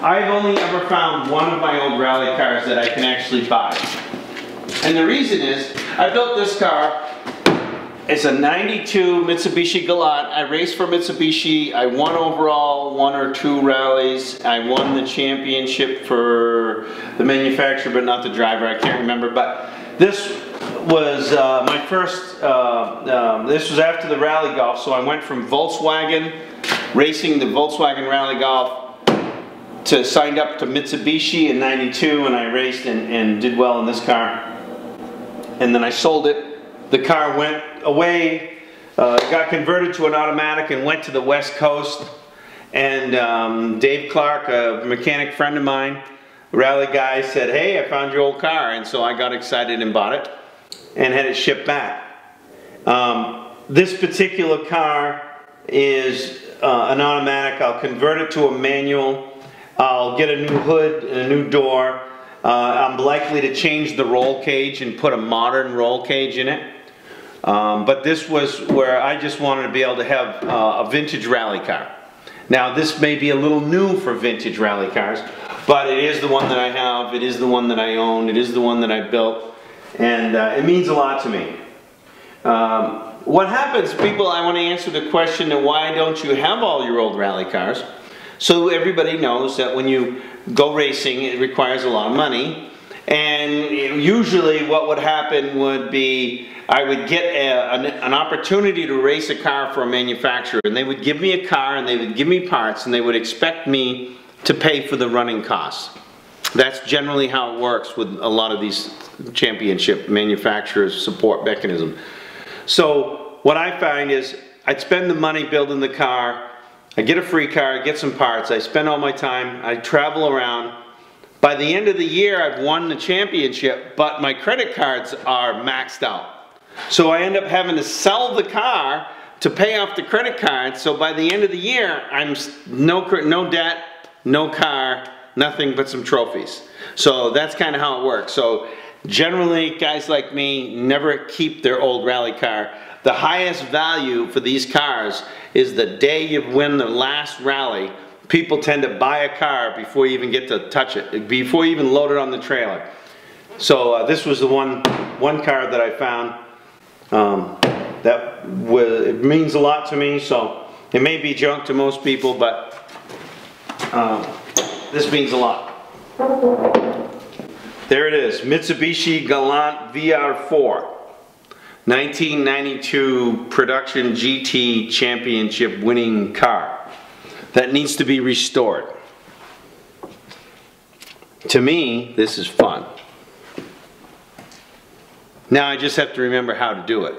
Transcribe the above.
I've only ever found one of my old rally cars that I can actually buy. And the reason is, I built this car. It's a 92 Mitsubishi Galant. I raced for Mitsubishi. I won overall 1 or 2 rallies. I won the championship for the manufacturer, but not the driver. I can't remember. But this was my first, this was after the Rally Golf. So I went from Volkswagen, racing the Volkswagen Rally Golf, to signed up to Mitsubishi in 92, and I raced and did well in this car. And then I sold it. The car went away, got converted to an automatic and went to the West Coast. And Dave Clark, a mechanic friend of mine, rally guy, said, hey, I found your old car. And so I got excited and bought it and had it shipped back. This particular car is an automatic. I'll convert it to a manual. I'll get a new hood and a new door. I'm likely to change the roll cage and put a modern roll cage in it. But this was where I just wanted to be able to have a vintage rally car. Now this may be a little new for vintage rally cars, but it is the one that I have, it is the one that I own, it is the one that I built, and it means a lot to me. What happens, people, I want to answer the question of why don't you have all your old rally cars? So everybody knows that when you go racing, it requires a lot of money. And usually what would happen would be I would get an opportunity to race a car for a manufacturer, and they would give me a car and they would give me parts and they would expect me to pay for the running costs. That's generally how it works with a lot of these championship manufacturers' support mechanism. So what I find is I'd spend the money building the car, I get a free car, I get some parts, I spend all my time, I travel around. By the end of the year, I've won the championship, but my credit cards are maxed out. So I end up having to sell the car to pay off the credit card. So by the end of the year, I'm no debt, no car, nothing but some trophies. So that's kind of how it works. So generally, guys like me never keep their old rally car. The highest value for these cars is the day you win the last rally. People tend to buy a car before you even get to touch it, before you even load it on the trailer. So this was the one car that I found. It means a lot to me. So it may be junk to most people, but this means a lot. There it is, Mitsubishi Galant VR4, 1992 production GT championship winning car. That needs to be restored. To me, this is fun. Now I just have to remember how to do it.